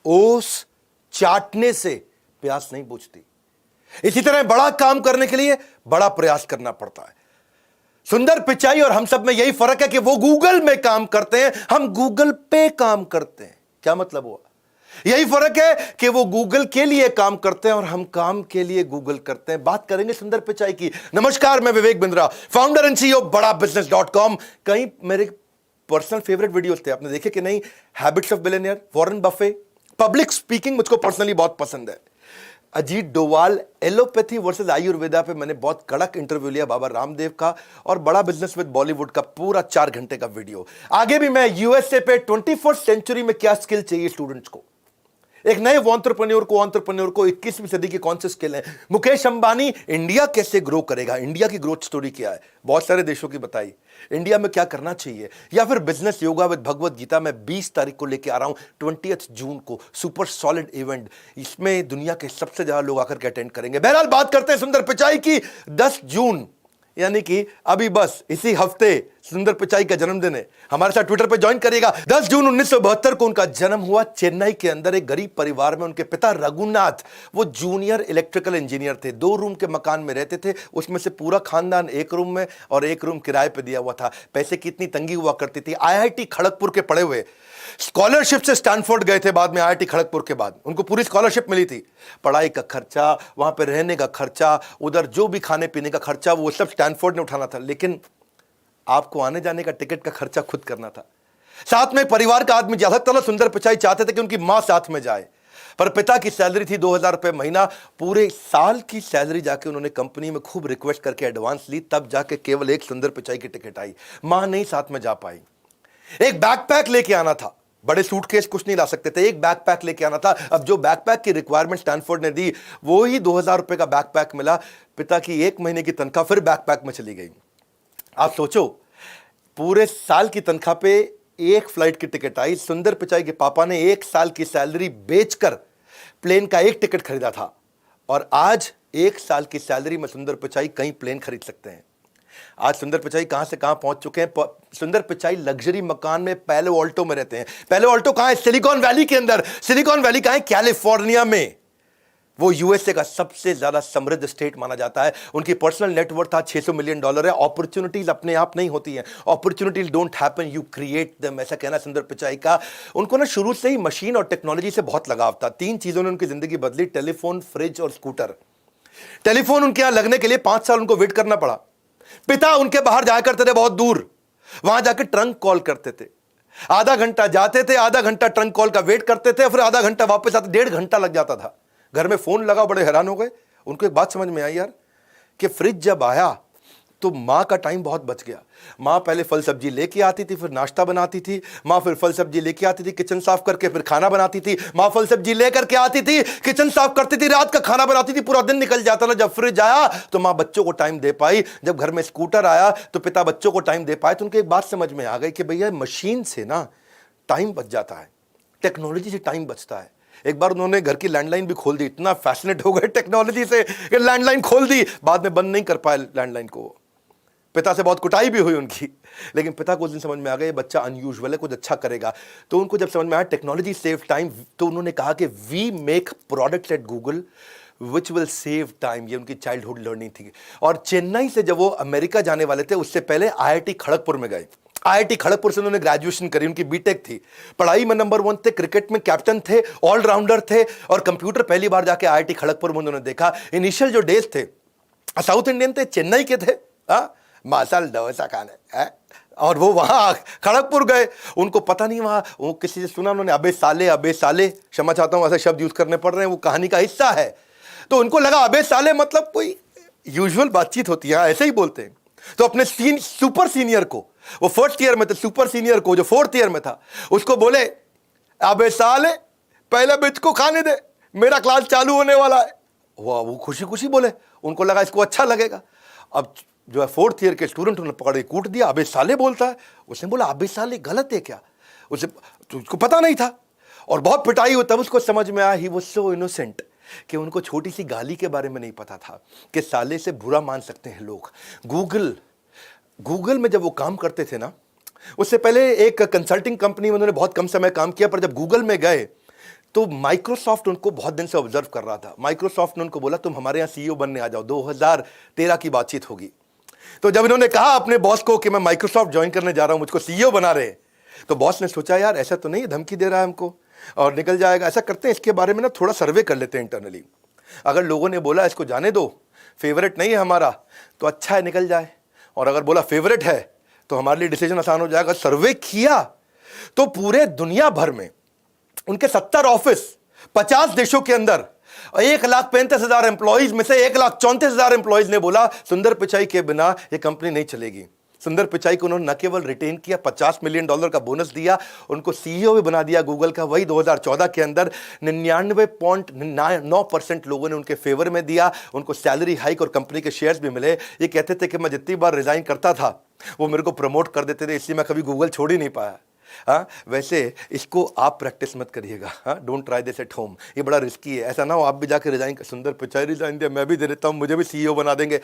ओस चाटने से प्यास नहीं बुझती। इसी तरह बड़ा काम करने के लिए बड़ा प्रयास करना पड़ता है। सुंदर पिचाई और हम सब में यही फर्क है कि वो गूगल में काम करते हैं, हम गूगल पे काम करते हैं। क्या मतलब हुआ? यही फर्क है कि वो गूगल के लिए काम करते हैं और हम काम के लिए गूगल करते हैं। बात करेंगे सुंदर पिचाई की। नमस्कार, मैं Vivek Bindra, founder and CEO बड़ा बिजनेस.com। कई मेरे पर्सनल फेवरेट वीडियोस थे, आपने देखे कि नहीं? Habits of billionaire, Warren Buffett, public speaking मुझको पर्सनली बहुत पसंद है। अजीत डोवाल, एलोपैथी वर्सेस आयुर्वेदा पे मैंने बहुत कड़क इंटरव्यू लिया बाबा रामदेव का, और बड़ा बिजनेस विद बॉलीवुड का पूरा 4 घंटे का वीडियो। आगे भी मैं यूएसए पे 21वीं सेंचुरी में क्या स्किल चाहिए स्टूडेंट्स को, एक नए एंटरप्रेन्योर को 21वीं सदी की कौन से स्किल है, मुकेश अंबानी इंडिया कैसे ग्रो करेगा, इंडिया की ग्रोथ स्टोरी क्या है, बहुत सारे देशों की बताई, इंडिया में क्या करना चाहिए, या फिर business yoga with Bhagavad Gita में 20 तारीख को लेके आ रहा हूं, 20 जून को, सुपर सॉलिड इवेंट। इसमें दुनिया के सबसे ज्यादा लोग आकर के अटेंड करेंगे। बहरहाल बात करते हैं सुंदर पिचाई की। 10 जून यानी कि अभी बस इसी हफ्ते सुंदर पिचाई का जन्मदिन है। हमारे साथ ट्विटर पे ज्वाइन करिएगा। 10 जून 1972 को उनका जन्म हुआ चेन्नई के अंदर एक गरीब परिवार में। उनके पिता रघुनाथ वो जूनियर इलेक्ट्रिकल इंजीनियर थे। 2 रूम के मकान में रहते थे, उसमें से पूरा खानदान 1 रूम में और 1 रूम किराए पे दिया हुआ था। पैसे की इतनी तंगी हुआ करती थी। आईआईटी खड़गपुर के पढ़े हुए, स्कॉलरशिप से स्टैनफोर्ड गए थे बाद में। आईआईटी खड़गपुर के बाद उनको पूरी स्कॉलरशिप मिली थी। पढ़ाई का खर्चा, वहां पे रहने का खर्चा, उधर जो भी खाने पीने का खर्चा, वो सब स्टैनफोर्ड ने उठाना था। लेकिन आपको आने जाने का टिकट का खर्चा खुद करना था। साथ में परिवार का आदमी जा सकता था। सुंदर पिचाई चाहते थे कि उनकी मां साथ में जाए, पर पिता की सैलरी थी 2000 रुपए महीना। पूरे साल की सैलरी जाके उन्होंने कंपनी में खूब रिक्वेस्ट करके एडवांस ली, तब जाके केवल एक सुंदर पिचाई की टिकट आई। मां नहीं साथ में जा पाई। एक बैकपैक लेके आना था, बड़े सूटकेस कुछ नहीं ला सकते थे, एक बैकपैक लेके आना था। अब जो बैकपैक की रिक्वायरमेंट स्टैनफोर्ड ने दी, वो ही 2000 रुपए का बैकपैक मिला। पिता की 1 महीने की तनख्वाह फिर बैकपैक में चली गई। आप सोचो, पूरे साल की तनख्वाह पे एक फ्लाइट की टिकट आई। सुंदर पिचाई के पापा ने 1 साल की सैलरी बेचकर प्लेन का एक टिकट खरीदा था, और आज 1 साल की सैलरी में सुंदर पिचाई कई प्लेन खरीद सकते हैं। आज सुंदर पिचाई कहां से कहां पहुंच चुके हैं। सुंदर पिचाई लग्जरी मकान में पैलो ऑल्टो में रहते हैं। पैलो ऑल्टो कहां है? सिलिकॉन वैली के अंदर। सिलिकॉन वैली कहां है? कैलिफोर्निया में। वो यूएसए का सबसे ज्यादा समृद्ध स्टेट माना जाता है। उनकी पर्सनल नेटवर्थ था $600 मिलियन है। अपॉर्चुनिटीज अपने आप नहीं होती हैं, opportunities don't happen, you create them, ऐसा कहना सुंदर पिचाई का। उनको ना शुरू से ही मशीन और टेक्नोलॉजी से बहुत लगाव था। 3 चीजों ने उनकी जिंदगी बदली, टेलीफोन, फ्रिज और स्कूटर। टेलीफोन उनके यहां लगने के लिए 5 साल उनको वेट करना पड़ा। पिता उनके बाहर जाया करते थे बहुत दूर, वहां जाकर ट्रंक कॉल करते थे। आधा घंटा जाते थे, आधा घंटा ट्रंक कॉल का वेट करते थे, फिर आधा घंटा वापस आते, 1.5 घंटा लग जाता था। घर में फोन लगा, बड़े हैरान हो गए। उनको एक बात समझ में आई यार, कि फ्रिज जब आया तो मां का टाइम बहुत बच गया। मां पहले फल सब्जी लेके आती थी, फिर नाश्ता बनाती थी। मां फिर फल सब्जी लेके आती थी, किचन साफ करके फिर खाना बनाती थी। मां फल सब्जी लेकर के आती थी, किचन साफ करती थी, रात का खाना बनाती थी, पूरा दिन निकल जाता था। जब फ्रिज आया तो मां बच्चों को टाइम दे पाई। जब घर में स्कूटर आया तो पिता बच्चों को टाइम दे पाए। तो उनको एक बात समझ में आ गई कि भैया मशीन से ना टाइम बच जाता है, टेक्नोलॉजी से टाइम बचता है। एक बार उन्होंने घर की लैंडलाइन भी खोल दी, इतना फैसिनेट हो गए टेक्नोलॉजी से कि लैंडलाइन खोल दी। बाद में बंद नहीं कर पाए लैंडलाइन को। पिता से बहुत कुटाई भी हुई उनकी, लेकिन पिता को उस दिन समझ में आ गया ये बच्चा अनयूजुअल है, कुछ अच्छा करेगा। तो उनको जब समझ में आया टेक्नोलॉजी सेव टाइम, तो उन्होंने कहा कि we make products at Google which will save time. ये उनकी चाइल्डहुड लर्निंग थी। और चेन्नई से जब वो अमेरिका जाने वाले थे, उससे पहले आईआईटी खड़गपुर में गए। आईआईटी खड़गपुर से उन्होंने ग्रेजुएशन करी, उनकी बीटेक थी। पढ़ाई में नंबर 1 थे, क्रिकेट में कैप्टन थे, ऑलराउंडर थे, और कंप्यूटर पहली बार जाके आईआईटी खड़गपुर में उन्होंने देखा। इनिशियल जो डेज थे, साउथ इंडियन थे, चेन्नई के थे, मसाल डोसा खाने, और वो वहां खड़गपुर गए। उनको पता नहीं, वहां वो किसी से सुना उन्होंने, अबे साले, क्षमा चाहता हूं ऐसे शब्द यूज करने पड़ रहे हैं, वो कहानी का हिस्सा है। तो उनको लगा अबे साले मतलब कोई यूजुअल बातचीत होती है, ऐसे ही बोलते हैं। तो अपने सुपर सीनियर को, वो 1st ईयर में थे, सुपर सीनियर को जो 4th ईयर में था, उसको बोले अबे साले पहले बिच को खाने दे, मेरा क्लास चालू होने वाला है। वो खुशी खुशी बोले, उनको लगा इसको अच्छा लगेगा। अब जो है 4th ईयर के स्टूडेंट उन्होंने पकड़ के कूट दिया, अबे साले बोलता है। उसने बोला अबे साले गलत है क्या? उसे तो उसको पता नहीं था, और बहुत पिटाई हुई। तब उसको समझ में आया ही वाज सो इनोसेंट, कि उनको छोटी सी गाली के बारे में नहीं पता था कि साले से बुरा मान सकते हैं लोग। गूगल में जब वो काम करते थे ना, उससे पहले एक कंसल्टिंग कंपनी में उन्होंने बहुत कम समय काम किया, पर जब गूगल में गए तो माइक्रोसॉफ्ट उनको बहुत दिन से ऑब्जर्व कर रहा था। माइक्रोसॉफ्ट ने उनको बोला तुम हमारे यहाँ सीईओ बनने आ जाओ, 2013 की बातचीत होगी। तो जब इन्होंने कहा अपने बॉस को कि मैं माइक्रोसॉफ्ट ज्वाइन करने जा रहा हूं, मुझको सीईओ बना रहे हैं, तो बॉस ने सोचा यार ऐसा तो नहीं, धमकी दे रहा है हमको और निकल जाएगा। ऐसा करते हैं, इसके बारे में ना थोड़ा सर्वे कर लेते हैं इंटरनली। अगर लोगों ने बोला इसको जाने दो, फेवरेट नहीं है हमारा, तो अच्छा है निकल जाए, और अगर बोला फेवरेट है तो हमारे लिए डिसीजन आसान हो जाएगा। सर्वे किया तो पूरे दुनिया भर में उनके 70 ऑफिस 50 देशों के अंदर 1,35,000 एम्प्लॉइज में से 1,34,000 एम्प्लॉइज ने बोला सुंदर पिचाई के बिना यह कंपनी नहीं चलेगी। सुंदर पिचाई को उन्होंने न केवल रिटेन किया, $50 मिलियन का बोनस दिया, उनको सीईओ भी बना दिया गूगल का। वही 2014 के अंदर 99.9% लोगों ने उनके फेवर में दिया, उनको सैलरी हाइक और कंपनी के शेयर्स भी मिले। ये कहते थे कि मैं जितनी बार रिजाइन करता था वो मेरे को प्रमोट कर देते थे, इसलिए मैं कभी गूगल छोड़ ही नहीं पाया। हाँ, वैसे इसको आप प्रैक्टिस मत करिएगा। हाँ, don't try this at home, ये बड़ा रिस्की है। ऐसा ना हो आप भी जाकर रिजाइन, सुंदर पिचाई रिजाइन दिया, मैं भी दे देता हूँ, मुझे भी सीईओ बना देंगे।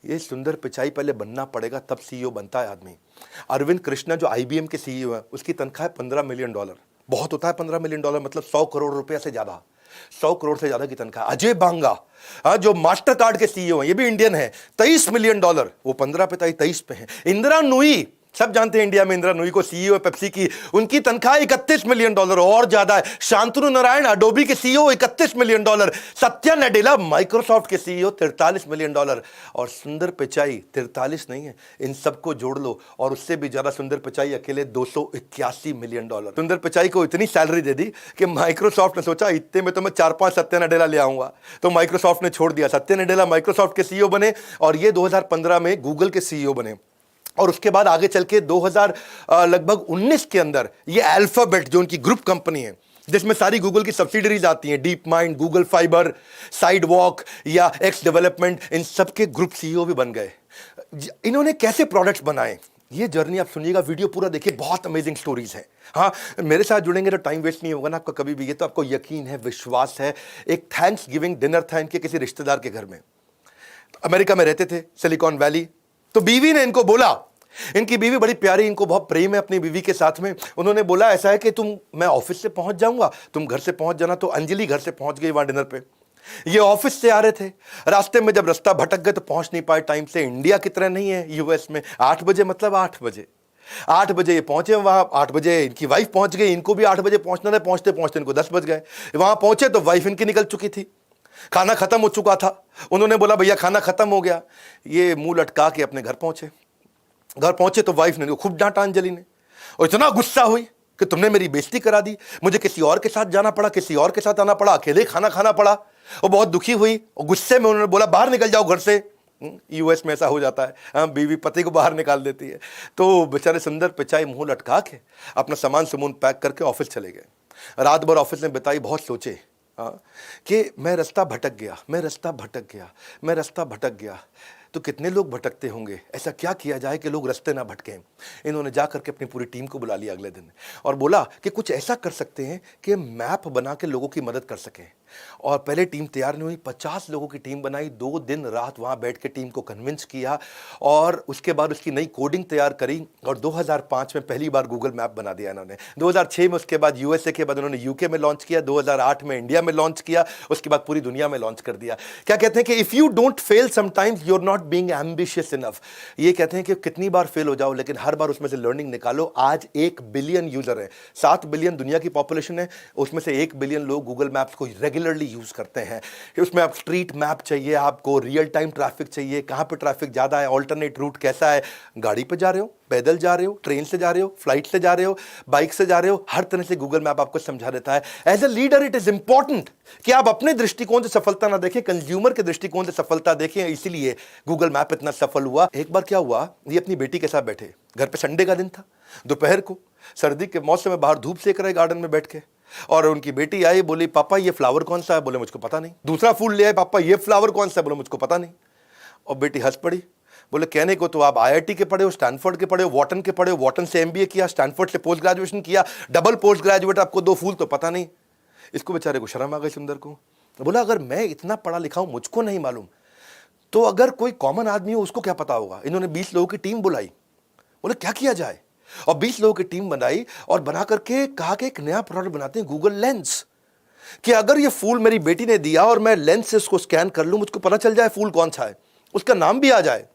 ये सुंदर पिचाई पहले बनना पड़ेगा, तब सीईओ बनता है आदमी। अरविंद कृष्णा जो IBM के सीईओ है, उसकी तनख्वाह है $15 मिलियन। बहुत होता है $15 मिलियन, मतलब 100 करोड़ रुपया से ज्यादा, 100 करोड़ से ज्यादा की तनख्वाह। अजय बांगा जो मास्टर कार्ड के सीईओ हैं, ये भी इंडियन है, $23 मिलियन, वो 15 पे था, 23 पे है। इंदिरा नूई, सब जानते हैं इंडिया में इंदिरा नूई को, सीईओ है पेप्सी की, उनकी तनख्वाह $31 मिलियन और ज्यादा है। शांतनु नारायण अडोबी के CEO $31 million. Satya Nadella Microsoft के सीईओ $43 मिलियन। और सुंदर पिचाई 43 नहीं है, इन सबको जोड़ लो और उससे भी ज्यादा। सुंदर पिचाई अकेले $281 मिलियन। सुंदर पिचाई को इतनी सैलरी दे दी कि माइक्रोसॉफ्ट ने सोचा इतने में तो मैं 4-5 सत्या नडेला ले आऊंगा, तो माइक्रोसॉफ्ट ने छोड़ दिया। सत्या नडेला माइक्रोसॉफ्ट के सीईओ बने और ये 2015 में गूगल के सीईओ बने। और उसके बाद आगे चल के 2019 के अंदर ये अल्फाबेट जो उनकी ग्रुप कंपनी है, जिसमें सारी गूगल की सब्सिडरीज आती हैं, deep mind, Google fibre, sidewalk या एक्स डेवलपमेंट, इन सब के ग्रुप सीईओ भी बन गए। इन्होंने कैसे प्रोडक्ट्स बनाए, ये जर्नी आप सुनिएगा, वीडियो पूरा देखिए, बहुत अमेजिंग स्टोरीज हैं। हाँ, मेरे साथ जुड़ेंगे तो टाइम वेस्ट नहीं होगा ना आपका कभी भी, ये तो आपको यकीन है, विश्वास है। एक थैंक्स गिविंग डिनर था इनके किसी रिश्तेदार के घर में, अमेरिका में रहते थे, सिलिकॉन वैली। तो बीवी ने इनको बोला, इनकी बीवी बड़ी प्यारी, इनको बहुत प्रेम है अपनी बीवी के साथ में। उन्होंने बोला ऐसा है कि मैं ऑफिस से पहुंच जाऊंगा, तुम घर से पहुंच जाना। तो अंजलि घर से पहुंच गई वहां डिनर पे। ये ऑफिस से आ रहे थे, रास्ते में जब रास्ता भटक गए तो पहुंच नहीं पाए टाइम से। इंडिया की तरह नहीं है यूएस में 8 बजे, मतलब 8 बजे 8 बजे ये पहुंचे वहां। 8 बजे इनकी वाइफ पहुंच गई, इनको भी 8 बजे पहुंचना था। पहुंचते पहुंचते इनको 10 बज गए। वहां पहुंचे तो वाइफ इनकी निकल चुकी थी, खाना खत्म हो चुका था। उन्होंने बोला भैया खाना खत्म हो गया। ये मुंह लटका के अपने घर पहुंचे। घर पहुंचे तो वाइफ ने खूब डांटा अंजलि ने, और इतना गुस्सा हुई कि तुमने मेरी बेइज्जती करा दी, मुझे किसी और के साथ जाना पड़ा, किसी और के साथ आना पड़ा, अकेले खाना खाना पड़ा। और बहुत दुखी हुई और गुस्से में उन्होंने बोला बाहर निकल जाओ घर से। यूएस में ऐसा हो जाता है, हाँ, बीवी पति को बाहर निकाल देती है। तो बेचारे सुंदर पिचाई मुंह लटका के अपना सामान पैक करके ऑफिस चले गए। रात भर ऑफिस में बिताई, बहुत सोचे कि मैं रास्ता भटक गया, मैं रास्ता भटक गया, मैं रास्ता भटक गया। तो कितने लोग भटकते होंगे, ऐसा क्या किया जाए कि लोग रास्ते ना भटकें। इन्होंने जा करके अपनी पूरी टीम को बुला लिया अगले दिन और बोला कि कुछ ऐसा कर सकते हैं कि मैप बना के लोगों की मदद कर सकें। और पहले टीम तैयार नहीं हुई, 50 लोगों की टीम बनाई, 2 दिन रात वहां बैठ के टीम को कन्विंस किया और उसके बाद उसकी नई कोडिंग तैयार करी। और 2005 में पहली बार गूगल मैप बना दिया इन्होंने। 2006 में उसके बाद यूएसए के बाद उन्होंने यूके में लॉन्च किया, 2008 में इंडिया में लॉन्च किया, उसके बाद पूरी दुनिया में लॉन्च कर दिया। क्या कहते हैं कि if you don't fail sometimes you are not being ambitious enough. ये कहते हैं कि कितनी बार फेल हो जाओ लेकिन हर बार उसमें से लर्निंग निकालो। आज 1 बिलियन यूजर है, 7 बिलियन दुनिया की पॉपुलेशन है, उसमें से 1 बिलियन लोग गूगल मैप्स को रेगुलरली यूज करते हैं। उसमें आप स्ट्रीट मैप चाहिए, आपको रियल टाइम ट्रैफिक चाहिए, कहां पे ट्रैफिक ज्यादा है, ऑल्टरनेट रूट कैसा है, गाड़ी पे जा रहे हो, पैदल जा रहे हो, ट्रेन से जा रहे हो, फ्लाइट से जा रहे हो, बाइक से जा रहे हो, हर तरह से गूगल मैप आपको समझा देता है। As a leader it is important कि आप अपने दृष्टिकोण से सफलता ना देखें, कंज्यूमर के दृष्टिकोण से सफलता देखें। इसीलिए गूगल मैप इतना सफल हुआ। एक बार क्या हुआ, ये अपनी बेटी के साथ बैठे, घर पे संडे का दिन था, दोपहर को सर्दी के मौसम में बाहर धूप सेक रहे गार्डन में बैठ के। और उनकी बेटी आई, बोली पापा ये फ्लावर कौन सा है, बोले मुझको पता नहीं। दूसरा फूल ले आए, पापा ये फ्लावर कौन सा है, बोले मुझको पता नहीं। और बेटी हंस पड़ी, बोले कहने को तो आप आईआईटी के पढ़े हो, स्टैनफोर्ड के पढ़े हो, वॉटन के पढ़े हो, वॉटन से एमबीए किया, स्टैनफोर्ड से पोस्ट ग्रेजुएशन किया, डबल पोस्ट ग्रेजुएट, आपको 2 फूल तो पता नहीं। इसको बेचारे को शर्म आ गई सुंदर को। बोला अगर मैं इतना पढ़ा लिखा हूं, मुझको नहीं मालूम, तो अगर कोई कॉमन आदमी हो उसको क्या पता होगा। इन्होंने 20 लोगों की टीम बुलाई, बोले क्या किया जाए, और 20 लोगों की टीम बनाई और बना करके कहा कि एक नया प्रोडक्ट बनाते हैं, गूगल लेंस। कि अगर ये फूल मेरी बेटी ने दिया और मैं लेंस से उसको स्कैन कर लूं, मुझको पता चल जाए फूल कौन सा है, उसका नाम भी आ जाए,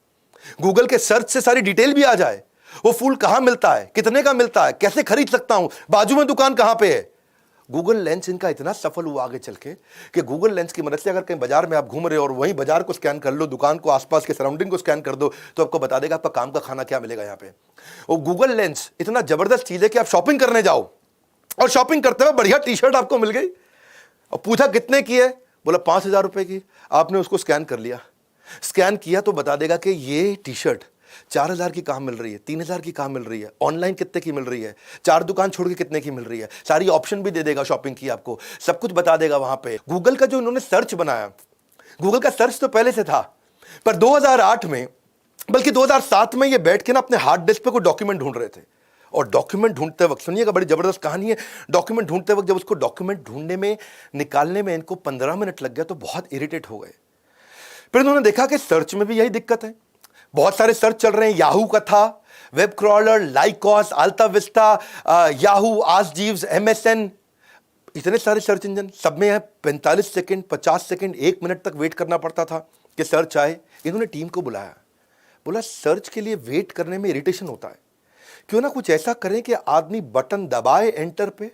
गूगल के सर्च से सारी डिटेल भी आ जाए, वो फूल कहां मिलता है, कितने का मिलता है, कैसे खरीद सकता हूं, बाजू में दुकान कहां पे है। गूगल लेंस इनका इतना सफल हुआ आगे चल के कि गूगल लेंस की मदद से अगर कहीं बाजार में आप घूम रहे हो और वहीं बाजार को स्कैन कर लो, दुकान को, आसपास के सराउंडिंग को स्कैन कर दो, तो आपको बता देगा आपका काम का खाना क्या मिलेगा यहां पे। और गूगल लेंस इतना जबरदस्त चीज है कि आप शॉपिंग करने जाओ और शॉपिंग करते हुए बढ़िया टी शर्ट आपको मिल गई और पूछा कितने की है, बोला 5,000 रुपए की। आपने उसको स्कैन कर लिया, स्कैन किया तो बता देगा कि ये टी शर्ट 4,000 की कहां मिल रही है, 3,000 की कहां मिल रही है, ऑनलाइन कितने की मिल रही है, 4 दुकान छोड़ के कितने की मिल रही है, सारी ऑप्शन भी दे देगा शॉपिंग की, आपको सब कुछ बता देगा वहां पे। गूगल का जो इन्होंने सर्च बनाया, गूगल का सर्च तो पहले से था, पर 2008 में, बल्कि 2007 में ये बैठ के ना अपने हार्ड डिस्क पे कोई डॉक्यूमेंट ढूंढ रहे थे। और डॉक्यूमेंट ढूंढते वक्त, सुनिएगा बड़ी जबरदस्त कहानी है, डॉक्यूमेंट ढूंढते वक्त जब उसको डॉक्यूमेंट ढूंढने में, निकालने में इनको 15 मिनट लग गया तो बहुत इरिटेट हो गए। फिर उन्होंने देखा कि सर्च में भी यही दिक्कत है, बहुत सारे सर्च चल रहे हैं, याहू का था, web crawler, Lycos, AltaVista, Yahoo, Ask Jeeves, MSN, इतने सारे सर्च इंजन, सब में है 45 सेकंड, 50 सेकंड, 1 मिनट तक वेट करना पड़ता था कि सर्च आए। इन्होंने टीम को बुलाया, बोला सर्च के लिए वेट करने में इरिटेशन होता है, क्यों ना कुछ ऐसा करें कि आदमी बटन दबाए एंटर पे,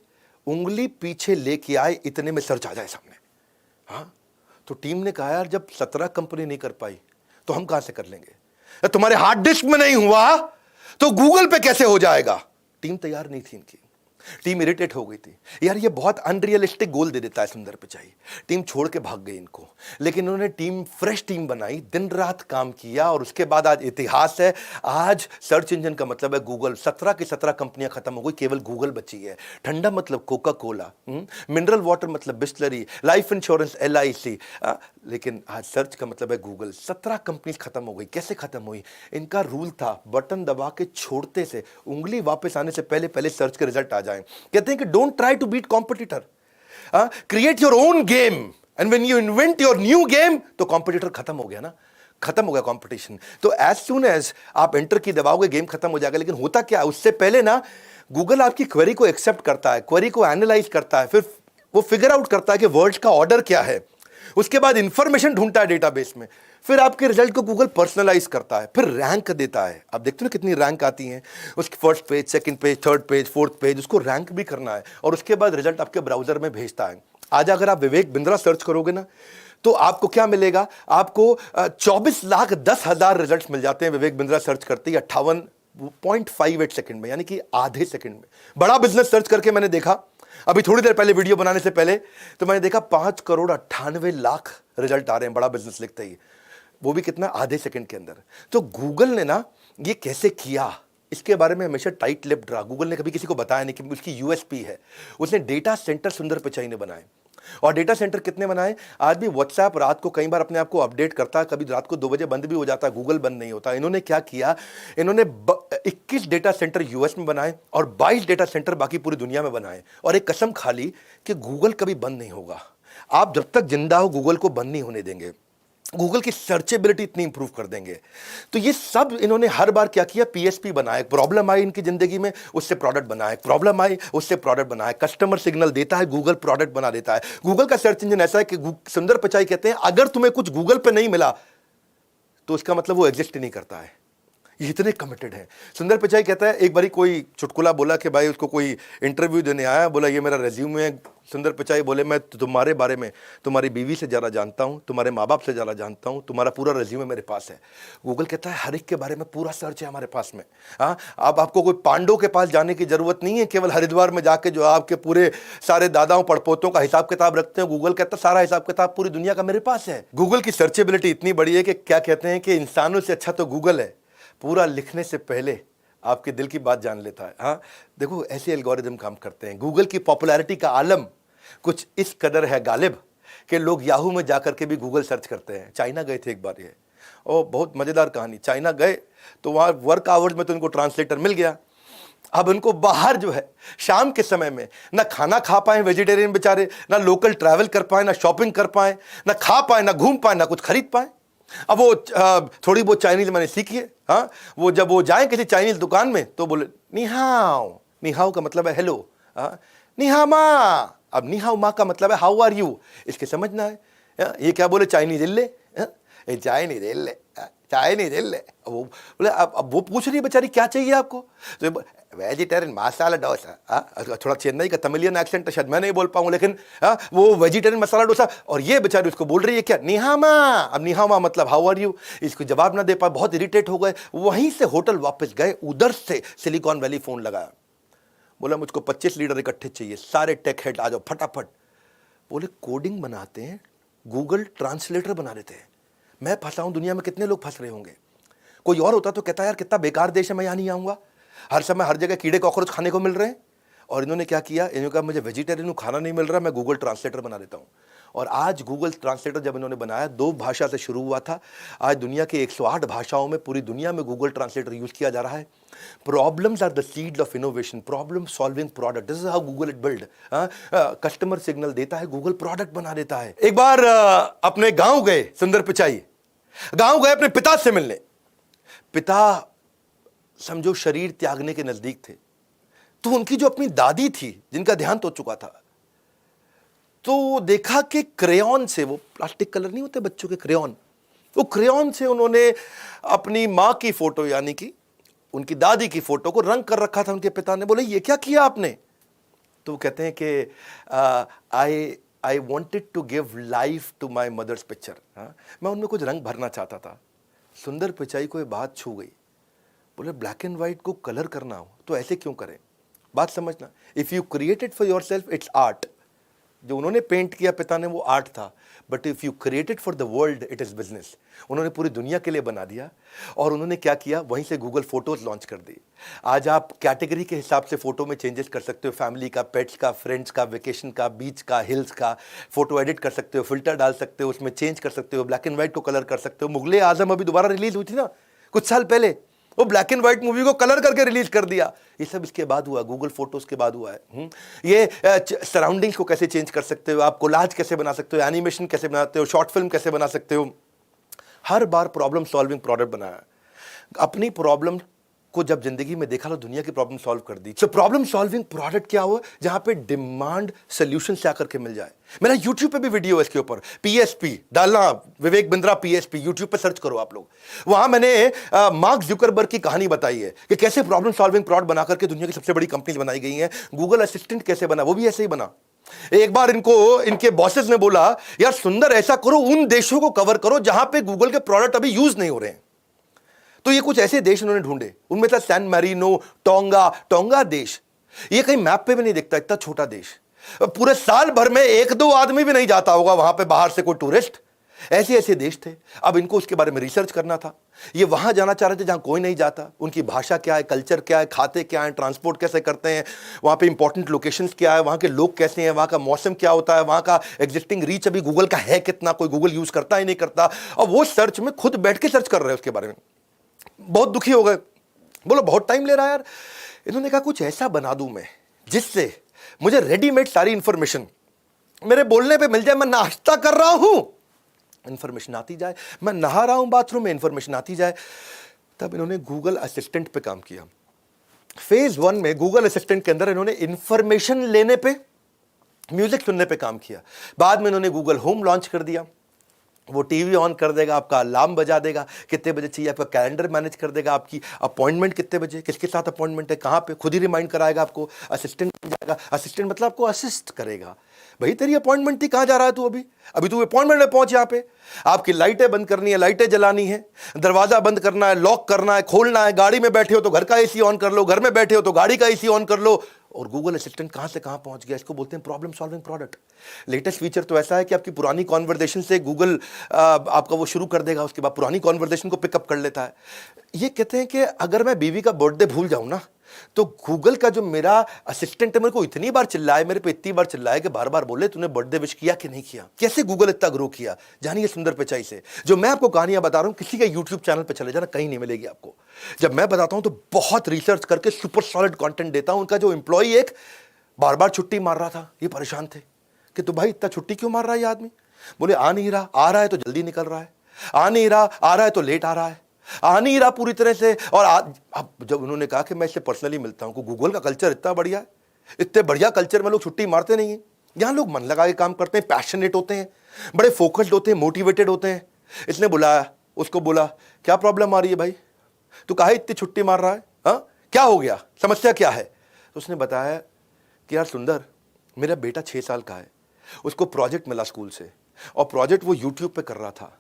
उंगली पीछे लेके आए, इतने में सर्च आ जाए सामने। हाँ, तो टीम ने कहा यार जब 17 कंपनी नहीं कर पाई तो हम कहां से कर लेंगे, तुम्हारे हार्ड डिस्क में नहीं हुआ तो गूगल पे कैसे हो जाएगा। टीम तैयार नहीं थी इनकी, टीम इरिटेट हो गई थी, यार ये बहुत अनरियलिस्टिक गोल दे देता है सुंदर पिचाई। टीम छोड़ के भाग गई इनको, लेकिन उन्होंने टीम, फ्रेश टीम बनाई, दिन रात काम किया और उसके बाद आज इतिहास है। आज सर्च इंजन का मतलब है गूगल, 17 की 17 कंपनियां खत्म हो गई, केवल गूगल बची है। ठंडा मतलब कोका कोला, मिनरल वाटर मतलब बिस्लरी, लाइफ इंश्योरेंस LIC, लेकिन आज सर्च का मतलब है गूगल। 17 कंपनी खत्म हो गई। कैसे खत्म हुई, इनका रूल था बटन दबा के छोड़ते से, उंगली वापस आने से पहले पहले सर्च के रिजल्ट आ जाए। कहते हैं कि don't try to beat competitor, create your own game, and when you invent your new game तो कॉम्पिटिटर खत्म हो गया ना, खत्म हो गया कंपटीशन। तो एज सून एज आप एंटर की दबाओगे गेम खत्म हो जाएगा। लेकिन होता क्या, उससे पहले ना गूगल आपकी क्वेरी को एक्सेप्ट करता है, क्वेरी को एनालाइज करता है, फिर वो फिगर आउट करता है कि वर्ड्स का ऑर्डर क्या है, उसके बाद इंफॉर्मेशन ढूंढता है डेटाबेस में, फिर आपके रिजल्ट को गूगल पर्सनलाइज करता है, फिर रैंक देता है। आप देखते हो ना कितनी रैंक आती हैं, उसकी first page, second page, third page, fourth page, उसको रैंक भी करना है और उसके बाद रिजल्ट आपके ब्राउजर में भेजता है। आज अगर आप विवेक बिंद्रा सर्च करोगे ना तो आपको क्या मिलेगा, आपको 24,10,000 रिजल्ट्स मिल जाते हैं विवेक बिंद्रा सर्च करते ही 58.58 सेकंड में, यानी कि आधे सेकंड में। बड़ा बिजनेस सर्च करके मैंने देखा अभी थोड़ी देर पहले, वीडियो बनाने से पहले, तो मैंने देखा 5,98,00,000 रिजल्ट आ रहे हैं बड़ा बिजनेस लिखते ही, वो भी कितना, आधे सेकंड के अंदर। तो गूगल ने ना ये कैसे किया, इसके बारे में हमेशा टाइट लिप्ड रहा। गूगल ने कभी किसी को बताया नहीं कि उसकी USP है। उसने डेटा सेंटर सुंदर पिचाई ने बनाए, और डेटा सेंटर कितने बनाए, आज भी व्हाट्सएप रात को कई बार अपने आप को अपडेट करता है, कभी रात को 2 बजे बंद भी हो जाता है, गूगल बंद नहीं होता। इन्होंने क्या किया, इन्होंने 21 डेटा सेंटर US में बनाए और 22 डेटा सेंटर बाकी पूरी दुनिया में बनाए, और एक कसम खा ली कि गूगल कभी बंद नहीं होगा। आप जब तक जिंदा हो गूगल को बंद नहीं होने देंगे, गूगल की सर्चेबिलिटी इतनी इंप्रूव कर देंगे। तो ये सब इन्होंने हर बार क्या किया, PSP बनाया, प्रॉब्लम आई इनकी जिंदगी में, उससे प्रोडक्ट बनाया, प्रॉब्लम आई उससे प्रोडक्ट बनाया, कस्टमर सिग्नल देता है, गूगल प्रोडक्ट बना देता है। गूगल का सर्च इंजन ऐसा है कि सुंदर पिचाई कहते हैं अगर तुम्हें कुछ गूगल पे नहीं मिला तो इसका मतलब वो एग्जिस्ट ही नहीं करता है। ये इतने कमिटेड है। सुंदर पिचाई कहता है, एक बारी कोई चुटकुला बोला कि भाई उसको कोई इंटरव्यू देने आया, बोला ये मेरा रेज्यूमे है। सुंदर पिचाई बोले मैं तुम्हारे बारे में तुम्हारी बीवी से ज़्यादा जानता हूँ, तुम्हारे माँ बाप से ज़्यादा जानता हूँ, तुम्हारा पूरा रेज्यूमे मेरे पास है। गूगल कहता है हर एक के बारे में पूरा सर्च है हमारे पास में। हाँ, अब आपको कोई पांडव के पास जाने की जरूरत नहीं है, केवल हरिद्वार में जाके जो आपके पूरे सारे दादाओं पड़पोतों का हिसाब किताब रखते हैं, गूगल कहता है सारा हिसाब किताब पूरी दुनिया का मेरे पास है। गूगल की सर्चेबिलिटी इतनी बड़ी है कि क्या कहते हैं कि इंसानों से अच्छा तो गूगल है, पूरा लिखने से पहले आपके दिल की बात जान लेता है। हाँ, देखो ऐसे एल्गोरिदम काम करते हैं। गूगल की पॉपुलैरिटी का आलम कुछ इस कदर है गालिब कि लोग याहू में जाकर के भी गूगल सर्च करते हैं। चाइना गए थे एक बार, ये और बहुत मज़ेदार कहानी, चाइना गए तो वहाँ वर्क आवर्स में तो उनको ट्रांसलेटर मिल गया। अब उनको बाहर जो है शाम के समय में ना खाना खा पाए वेजिटेरियन बेचारे, ना लोकल ट्रैवल कर पाए, ना शॉपिंग कर पाए, ना खा पाए, ना घूम पाए, ना कुछ खरीद पाए। अब वो थोड़ी बहुत चाइनीज मैंने सीखी है। हाँ, वो जब वो जाए किसी चाइनीज दुकान में तो बोले निहाओ, निहाओ का मतलब है हेलो, निहा माँ, अब नी हाउ मा का मतलब है हाउ आर यू, इसके समझना है। ये क्या बोले, चाइनीज ले, चाइनीज ले, चाइनीज ले। वो बोले अब वो पूछ रही है बेचारी क्या चाहिए आपको, तो वेजिटेरियन मसाला डोसा। थोड़ा चेन्नई का तमिलियन एक्सेंट शायद मैं नहीं बोल पाऊँ, लेकिन वो वेजिटेरियन मसाला डोसा, और ये बेचारी उसको बोल रही है क्या, निहामा। अब निहामा मतलब हाउ आर यू, इसको जवाब ना दे पाए, बहुत इरिटेट हो गए। वहीं से होटल वापस गए, उधर से सिलिकॉन वैली फोन लगाया, बोला मुझको 25 लीटर इकट्ठे चाहिए, सारे टेक हेड आ जाओ फटाफट। बोले कोडिंग बनाते हैं, गूगल ट्रांसलेटर बना देते हैं। मैं फंसा हूं, दुनिया में कितने लोग फंस रहे होंगे। कोई और होता तो कहता यार कितना बेकार देश है, मैं यहां नहीं आऊंगा, हर समय हर जगह कीड़े कॉकरोच खाने को मिल रहे हैं। और इन्होंने क्या किया, इन्होंने कहा मुझे वेजिटेरियन खाना नहीं मिल रहा, मैं गूगल ट्रांसलेटर बना देता हूं। और आज गूगल ट्रांसलेटर जब इन्होंने बनाया, 2 भाषा से शुरू हुआ था, आज दुनिया के 108 भाषाओं में पूरी दुनिया में गूगल ट्रांसलेटर यूज किया जा रहा है। Problems are the seeds of innovation, problem solving product, this is how Google it build. Customer signal देता है, गूगल प्रोडक्ट बना देता है। एक बार अपने गांव गए सुंदर पिचाई, गांव गए अपने पिता से मिलने। पिता समझो शरीर त्यागने के नजदीक थे, तो उनकी जो अपनी दादी थी जिनका देहांत हो चुका था, तो देखा कि क्रेयॉन से, वो प्लास्टिक कलर नहीं होते बच्चों के क्रेयॉन, वो क्रेयॉन से उन्होंने अपनी मां की फोटो यानी कि उनकी दादी की फोटो को रंग कर रखा था। उनके पिता ने बोले ये क्या किया आपने, तो वो कहते हैं कि I wanted to give life to my mother's picture. मैं उनमें कुछ रंग भरना चाहता था। सुंदर पिचाई को ये बात छू गई, बोले ब्लैक एंड व्हाइट को कलर करना हो तो ऐसे क्यों करें। बात समझना, if you created for your self it's art. जो उन्होंने पेंट किया पिता ने वो आर्ट था, but if you created for the world it is business. उन्होंने पूरी दुनिया के लिए बना दिया। और उन्होंने क्या किया, वहीं से गूगल फोटोज लॉन्च कर दी। आज आप कैटेगरी के हिसाब से फोटो में चेंजेस कर सकते हो, फैमिली का, पेट्स का, फ्रेंड्स का, वेकेशन का, बीच का, हिल्स का। फोटो एडिट कर सकते हो, फिल्टर डाल सकते हो, उसमें चेंज कर सकते हो, ब्लैक एंड व्हाइट को कलर कर सकते हो। मुगले आजम अभी दोबारा रिलीज हुई थी ना कुछ साल पहले, वो ब्लैक एंड व्हाइट मूवी को कलर करके रिलीज कर दिया। ये सब इसके बाद हुआ, गूगल फोटोज के बाद हुआ है। ये सराउंडिंग्स को कैसे चेंज कर सकते हो आप, कोलाज कैसे बना सकते हो, एनिमेशन कैसे बनाते हो, शॉर्ट फिल्म कैसे बना सकते हो। हर बार प्रॉब्लम सॉल्विंग प्रोडक्ट बनाया। अपनी प्रॉब्लम को जब जिंदगी में देखा तो दुनिया की प्रॉब्लम सॉल्व कर दी। तो प्रॉब्लम सॉल्विंग प्रोडक्ट क्या हुआ, जहां पे डिमांड सोल्यूशन से आकर के मिल जाए। मेरा यूट्यूब पे भी वीडियो है इसके ऊपर, पीएसपी डालना, विवेक बिंद्रा पीएसपी, यूट्यूब पे सर्च करो आप लोग। वहां मैंने मार्क जुकरबर्ग की कहानी बताई है कि कैसे प्रॉब्लम सॉल्विंग प्रोडक्ट बनाकर के दुनिया की सबसे बड़ी कंपनीज बनाई गई हैं। गूगल असिस्टेंट कैसे बना, वो भी ऐसे ही बना। एक बार इनको इनके बॉसेस ने बोला यार सुंदर ऐसा करो, उन देशों को कवर करो जहां पे गूगल के प्रोडक्ट अभी यूज नहीं हो रहे हैं। तो ये कुछ ऐसे देश उन्होंने ढूंढे, उनमें था सैन मैरिनो, टोंगा देश। ये कहीं मैप पे भी नहीं दिखता, इतना छोटा देश। पूरे साल भर में 1-2 आदमी भी नहीं जाता होगा वहां पे बाहर से कोई टूरिस्ट। ऐसे ऐसे देश थे। अब इनको उसके बारे में रिसर्च करना था। ये वहां जाना चाह रहे थे जहां कोई नहीं जाता। उनकी भाषा क्या है, कल्चर क्या है, खाते क्या है, ट्रांसपोर्ट कैसे करते हैं, वहां पे इंपॉर्टेंट लोकेशंस क्या है, वहां के लोग कैसे हैं, वहां का मौसम क्या होता है, वहां का एग्जिस्टिंग रीच अभी गूगल का है कितना, कोई गूगल यूज करता ही नहीं करता। और वो सर्च में खुद बैठ के सर्च कर रहे हैं उसके बारे में। बहुत दुखी हो गए, बोलो बहुत टाइम ले रहा है यार। इन्होंने कहा कुछ ऐसा बना दूं मैं जिससे मुझे रेडीमेड सारी इंफॉर्मेशन मेरे बोलने पे मिल जाए। मैं नाश्ता कर रहा हूं, इंफॉर्मेशन आती जाए, मैं नहा रहा हूं बाथरूम में, इंफॉर्मेशन आती जाए। तब इन्होंने गूगल असिस्टेंट पे काम किया। फेज 1 में गूगल असिस्टेंट के अंदर इन्होंने इंफॉर्मेशन लेने पे, म्यूजिक सुनने पे काम किया। बाद में इन्होंने गूगल होम लॉन्च कर दिया। वो टीवी ऑन कर देगा, आपका अलार्म बजा देगा, कितने बजे चाहिए, आपका कैलेंडर मैनेज कर देगा, आपकी अपॉइंटमेंट कितने बजे, किसके साथ अपॉइंटमेंट है, कहाँ पे, खुद ही रिमाइंड कराएगा आपको। असिस्टेंट बन जाएगा। असिस्टेंट मतलब आपको असिस्ट करेगा। भाई तेरी अपॉइंटमेंट थी, कहाँ जा रहा है तू, अभी तू अपॉइंटमेंट में पहुंच। यहाँ पे आपकी लाइटें बंद करनी है, लाइटें जलानी है, दरवाजा बंद करना है, लॉक करना है, खोलना है, गाड़ी में बैठे हो तो घर का एसी ऑन कर लो, घर में बैठे हो तो गाड़ी का एसी ऑन कर लो। और गूगल असिस्टेंट कहां से कहां पहुंच गया। इसको बोलते हैं problem solving product. Latest feature तो ऐसा है कि आपकी पुरानी कॉन्वर्सेशन से गूगल आपका वो शुरू कर देगा, उसके बाद पुरानी कॉन्वर्सेशन को पिकअप कर लेता है। ये कहते हैं कि अगर मैं बीवी का बर्थडे भूल जाऊं ना, तो गूगल का जो मेरा असिस्टेंट है मेरे को इतनी बार चिल्लाए, मेरे पे इतनी बार चिल्लाए कि बार बार बोले तूने बर्थडे विश किया कि नहीं किया। कैसे गूगल इतना ग्रो किया, जानिए सुंदर पिचाई से। जो मैं आपको कहानियां बता रहा हूं, किसी का यूट्यूब चैनल पे चले जाना, कहीं नहीं मिलेगी आपको। जब मैं बताता हूं तो बहुत रिसर्च करके सुपर सॉलिड कंटेंट देता हूं। उनका जो एम्प्लॉई एक बार बार छुट्टी मार रहा था, ये परेशान थे कि तो भाई इतना छुट्टी क्यों मार रहा है ये आदमी। बोले आ नहीं रहा, आ रहा है तो जल्दी निकल रहा है, आ नहीं रहा, आ रहा है तो लेट आ रहा है, आ नहीं रहा पूरी तरह से। और अब जब उन्होंने कहा कि मैं इससे पर्सनली मिलता हूं, गूगल का कल्चर इतना बढ़िया है, इतने बढ़िया कल्चर में लोग छुट्टी मारते नहीं है। यहां लोग मन लगा के काम करते हैं, पैशनेट होते हैं, बड़े फोकस्ड होते हैं, मोटिवेटेड होते हैं। इसने बुलाया, उसको बोला क्या प्रॉब्लम आ रही है भाई, तू काहे इतनी छुट्टी मार रहा है, हाँ क्या हो गया, समस्या क्या है। तो उसने बताया कि यार सुंदर, मेरा बेटा 6 साल का है, उसको प्रोजेक्ट मिला स्कूल से, और प्रोजेक्ट वो यूट्यूब पे कर रहा था,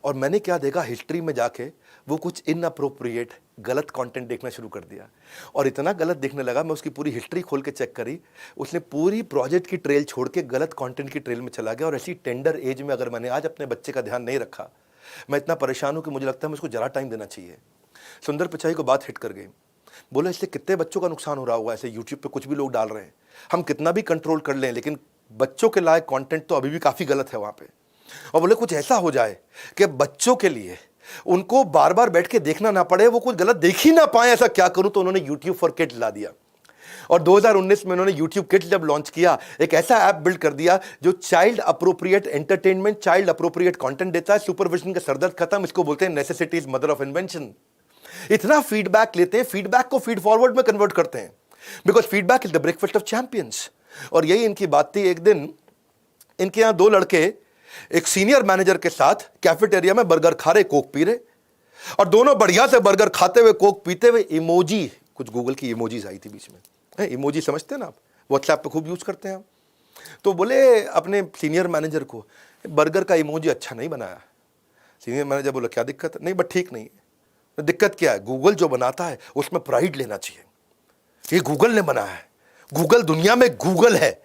और मैंने क्या देखा, हिस्ट्री में जाके वो कुछ इनअप्रोप्रिएट गलत कंटेंट देखना शुरू कर दिया, और इतना गलत देखने लगा, मैं उसकी पूरी हिस्ट्री खोल के चेक करी, उसने पूरी प्रोजेक्ट की ट्रेल छोड़ के गलत कंटेंट की ट्रेल में चला गया। और ऐसी टेंडर एज में अगर मैंने आज अपने बच्चे का ध्यान नहीं रखा, मैं इतना परेशान हूं कि मुझे लगता है मुझको जरा टाइम देना चाहिए। सुंदर पिचाई को बात हिट कर गई। बोला इससे कितने बच्चों का नुकसान हो रहा होगा, ऐसे यूट्यूब पे कुछ भी लोग डाल रहे हैं, हम कितना भी कंट्रोल कर लें, लेकिन बच्चों के लायक कंटेंट तो अभी भी काफ़ी गलत है वहाँ पे। और बोले कुछ ऐसा हो जाए कि बच्चों के लिए उनको बार बार बैठ के देखना ना पड़े, वो कुछ गलत देख ही ना पाए, ऐसा क्या करूं। तो उन्होंने यूट्यूब फॉर किड्स ला दिया, और 2019 में उन्होंने यूट्यूब किड्स जब लॉन्च किया, एक ऐसा ऐप बिल्ड कर दिया जो child appropriate entertainment, child appropriate content देता है। सुपरविजन का सरदर्द खत्म, इसको बोलते हैं necessity is mother of invention. इतना फीडबैक लेते हैं, फीडबैक को फीड फॉरवर्ड में कन्वर्ट करते हैं, because feedback is the breakfast of champions. और यही इनकी बात थी। एक दिन इनके यहां 2 लड़के एक सीनियर मैनेजर के साथ कैफेटेरिया में बर्गर खा रहे, कोक पी रहे, और दोनों बढ़िया से बर्गर खाते हुए, कोक पीते हुए, इमोजी, कुछ गूगल की इमोजीज आई थी बीच में, इमोजी समझते हैं ना आप, व्हाट्सएप पे खूब यूज करते हैं आप। तो बोले अपने सीनियर मैनेजर को, बर्गर का इमोजी अच्छा नहीं बनाया। सीनियर मैनेजर बोला क्या दिक्कत है, नहीं बट ठीक नहीं है। दिक्कत क्या है, गूगल जो बनाता है उसमें प्राइड लेना चाहिए, ये गूगल ने बनाया है, गूगल दुनिया में गूगल है,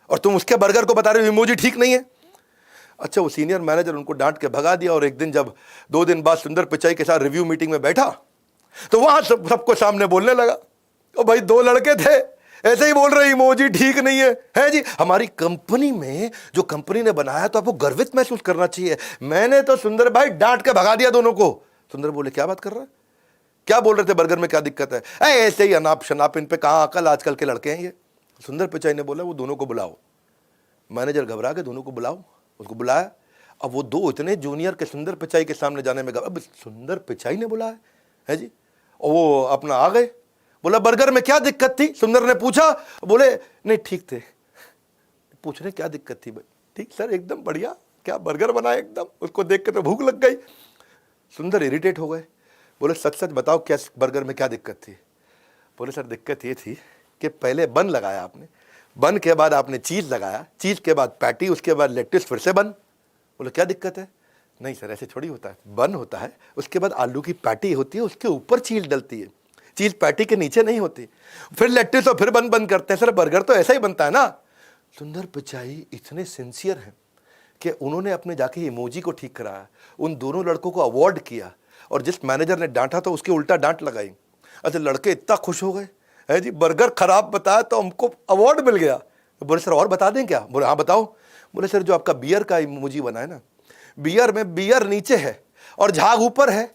और तुम उसके बर्गर को बता रहे हो इमोजी ठीक नहीं है। अच्छा, वो सीनियर मैनेजर उनको डांट के भगा दिया। और एक दिन जब 2 दिन बाद सुंदर पिचाई के साथ रिव्यू मीटिंग में बैठा, तो वहां सबको सामने बोलने लगा, ओ भाई 2 लड़के थे ऐसे ही बोल रहे इमोजी ठीक नहीं है जी, हमारी कंपनी में जो कंपनी ने बनाया तो आपको गर्वित महसूस करना चाहिए, मैंने तो सुंदर भाई डांट के भगा दिया दोनों को। सुंदर बोले क्या बात कर रहा है, क्या बोल रहे थे, बर्गर में क्या दिक्कत है, ऐसे ही अनाप शनाप, इन पे कहां अकल, आजकल के लड़के हैं ये। सुंदर पिचाई ने बोला वो दोनों को बुलाओ। मैनेजर घबरा के दोनों को बुलाओ, उसको बुलाया। अब वो 2 इतने जूनियर के सुंदर पिचाई के सामने जाने में, अब सुंदर पिचाई ने बुलाया है जी, और वो अपना आ गए। बोला बर्गर में क्या दिक्कत थी, सुंदर ने पूछा, बोले नहीं ठीक थे। पूछ रहे क्या दिक्कत थी भाई, ठीक सर एकदम बढ़िया, क्या बर्गर बनाया एकदम, उसको देख के तो भूख लग गई। सुंदर इरिटेट हो गए, बोले सच सच बताओ क्या बर्गर में क्या दिक्कत थी। बोले सर दिक्कत ये थी कि पहले बन लगाया आपने, बन के बाद आपने चीज़ लगाया, चीज़ के बाद पैटी, उसके बाद लेट्स, फिर से बन। बोले क्या दिक्कत है, नहीं सर ऐसे थोड़ी होता है, बन होता है, उसके बाद आलू की पैटी होती है, उसके ऊपर चीज़ डलती है, चीज़ पैटी के नीचे नहीं होती, फिर लेट्स और फिर बन करते हैं। सर बर्गर तो ऐसा ही बनता है ना। सुंदर पिचाई इतने सिंसियर हैं कि उन्होंने अपने जाके इमोजी को ठीक कराया, उन दोनों लड़कों को अवार्ड किया, और जिस मैनेजर ने डांटा था उसके उल्टा डांट लगाई। अच्छा, लड़के इतना खुश हो गए है जी, बर्गर खराब बताया तो हमको अवार्ड मिल गया। बोले सर और बता दें क्या, बोले हाँ बताओ। बोले सर जो आपका बियर का इमोजी बना है ना, बियर में बियर नीचे है और झाग ऊपर है,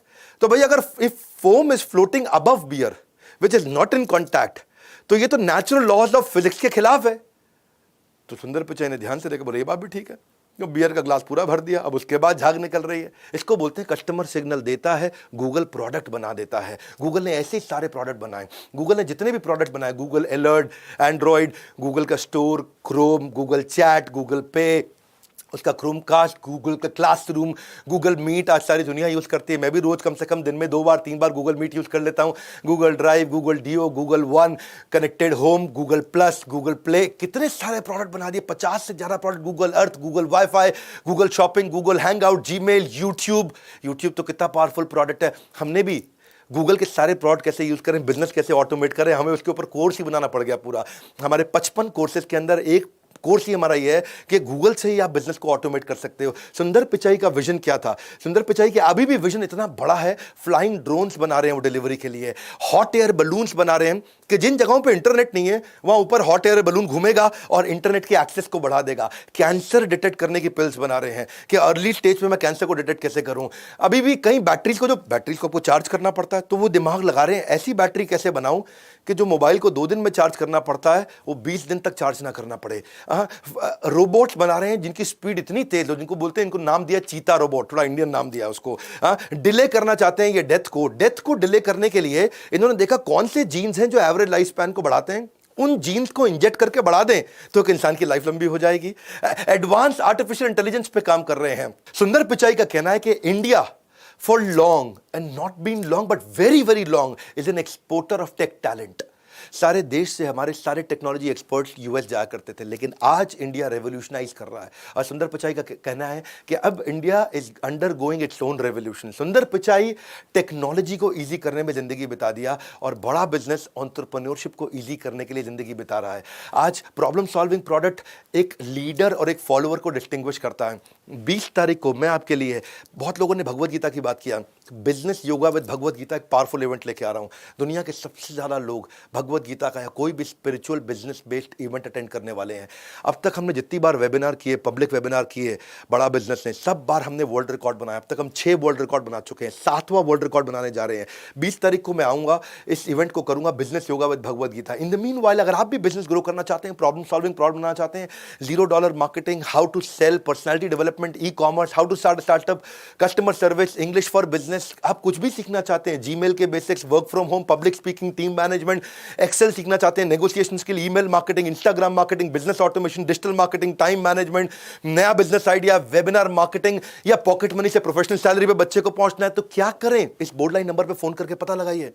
तो भाई अगर if foam is floating above beer which is not in contact, तो ये तो नेचुरल लॉज ऑफ फिजिक्स के खिलाफ है। तो सुंदर पिचाई ने ध्यान से देखा, बोले ये बात भी ठीक है। तो बियर का ग्लास पूरा भर दिया, अब उसके बाद झाग निकल रही है। इसको बोलते हैं कस्टमर सिग्नल देता है, गूगल प्रोडक्ट बना देता है। गूगल ने ऐसे ही सारे प्रोडक्ट बनाए, गूगल ने जितने भी प्रोडक्ट बनाए, गूगल अलर्ट, एंड्रॉइड, गूगल का store, Chrome, Google chat, Google पे, उसका क्रोमकास्ट, गूगल का क्लासरूम, गूगल मीट, आज सारी दुनिया यूज़ करती है। मैं भी रोज़ कम से कम दिन में 2 बार 3 बार गूगल मीट यूज़ कर लेता हूँ। Google drive, Google do, Google one, connected home, Google plus, Google play, कितने सारे प्रोडक्ट बना दिए, 50 से ज़्यादा product. Google Earth, Google wifi, Google shopping, Google hangout, Gmail, YouTube. YouTube तो कितना पावरफुल प्रोडक्ट है। हमने भी गूगल के सारे प्रोडक्ट कैसे यूज़ करें, बिजनेस कैसे ऑटोमेट करें, हमें उसके ऊपर कोर्स ही बनाना पड़ गया पूरा। हमारे 55 कोर्सेज के अंदर एक कोर्स ही हमारा ये है कि गूगल से ही आप बिजनेस को ऑटोमेट कर सकते हो। सुंदर पिचाई का विजन क्या था, सुंदर पिचाई के अभी भी विजन इतना बड़ा है, फ्लाइंग ड्रोन्स बना रहे हैं वो डिलीवरी के लिए, हॉट एयर बलून्स बना रहे हैं कि जिन जगहों पे इंटरनेट नहीं है वहां ऊपर हॉट एयर बलून घूमेगा और इंटरनेट के एक्सेस को बढ़ा देगा। कैंसर डिटेक्ट करने की पिल्स बना रहे हैं कि अर्ली स्टेज में मैं कैंसर को डिटेक्ट कैसे करूं। अभी भी कई बैटरीज को आपको चार्ज करना पड़ता है, तो वो दिमाग लगा रहे हैं ऐसी बैटरी कैसे बनाऊं कि जो मोबाइल को 2 दिन में चार्ज करना पड़ता है वो 20 दिन तक चार्ज ना करना पड़े। रोबोट्स बना रहे हैं जिनकी स्पीड इतनी तेज हो, जिनको बोलते हैं, इनको नाम दिया चीता रोबोट, थोड़ा इंडियन नाम दिया उसको। डिले करना चाहते हैं ये डेथ को डिले करने के लिए इन्होंने देखा कौन से जीन्स हैं जो एवरेज लाइफ स्पैन को बढ़ाते हैं उन जीन्स को इंजेक्ट करके बढ़ा दें तो एक इंसान की लाइफ लंबी हो जाएगी। एडवांस आर्टिफिशियल इंटेलिजेंस पे काम कर रहे हैं। सुंदर पिचाई का कहना है कि India for long and not been long but very very long is an exporter of tech talent। सारे देश से हमारे सारे टेक्नोलॉजी एक्सपर्ट्स यूएस जाया करते थे, लेकिन आज इंडिया रेवोल्यूशनाइज कर रहा है। और सुंदर पिचाई का कहना है कि अब India is under going its own revolution. सुंदर पिचाई टेक्नोलॉजी को इजी करने में जिंदगी बिता दिया और बड़ा बिजनेस एंटरप्रेन्योरशिप को इजी करने के लिए जिंदगी बिता रहा है। आज प्रॉब्लम सॉल्विंग प्रोडक्ट एक लीडर और एक फॉलोअर को डिस्टिंग्विश करता है। 20 तारीख को मैं आपके लिए, बहुत लोगों ने भगवत गीता की बात किया, business yoga with Bhagavad Gita एक पावरफुल इवेंट लेके आ रहा हूं। दुनिया के सबसे ज्यादा लोग भगवत गीता का या कोई भी spiritual business based event attend करने वाले हैं। अब तक हमने जितनी बार वेबिनार किए, पब्लिक वेबिनार किए बड़ा बिजनेस ने, सब बार हमने वर्ल्ड रिकॉर्ड बनाया। अब तक हम 6 वर्ल्ड रिकॉर्ड बना चुके हैं, 7वां वर्ल्ड रिकॉर्ड बनाने जा रहे हैं। 20 तारीख को मैं आऊंगा, इस इवेंट को करूंगा business yoga with Bhagavad Gita. In the meanwhile अगर आप भी बिजनेस ग्रो करना चाहते हैं, प्रॉब्लम सॉल्विंग प्रोडक्ट बनाना चाहते हैं, $0 marketing, how to sell, personality development, e commerce, how to start startup, customer service, English for business, आप कुछ भी सीखना चाहते हैं, जीमेल के basics, work from home, public speaking, team management, Excel सीखना चाहते हैं, negotiation skill, email marketing, Instagram marketing, business automation, digital marketing, time management, नया बिजनेस आइडिया, वेबिनार मार्केटिंग या पॉकेट मनी से प्रोफेशनल सैलरी पे बच्चे को पहुंचना है, तो क्या करें? इस बोर्ड लाइन नंबर पे फोन करके पता लगाइए।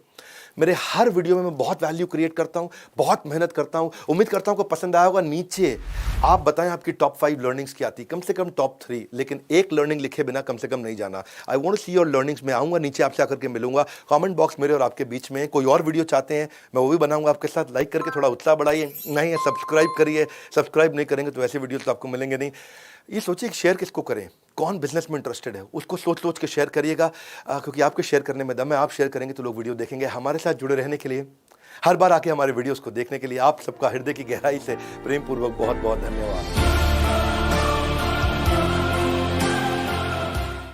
मेरे हर वीडियो में मैं बहुत वैल्यू क्रिएट करता हूं, बहुत मेहनत करता हूं। उम्मीद करता हूं कि पसंद आया होगा। नीचे आप बताएं आपकी टॉप 5 लर्निंग्स क्या आती, कम से कम टॉप 3, लेकिन एक लर्निंग लिखे बिना कम से कम नहीं जाना। I want to see your learnings. मैं आऊंगा, नीचे आपसे आकर के मिलूंगा। कमेंट बॉक्स मेरे और आपके बीच में। कोई और वीडियो चाहते हैं मैं वो भी बनाऊंगा आपके साथ। लाइक करके थोड़ा उत्साह बढ़ाइए, नहीं है सब्सक्राइब करिए। सब्सक्राइब नहीं करेंगे तो ऐसे वीडियोस तो आपको मिलेंगे नहीं। ये सोचिए कि शेयर किसको करें, कौन बिजनेस में इंटरेस्टेड है, उसको सोच सोच के शेयर करिएगा, क्योंकि आपके शेयर करने में दम है। आप शेयर करेंगे तो लोग वीडियो देखेंगे। हमारे साथ जुड़े रहने के लिए, हर बार आके हमारे वीडियोस को देखने के लिए आप सबका हृदय की गहराई से प्रेम पूर्वक बहुत बहुत धन्यवाद।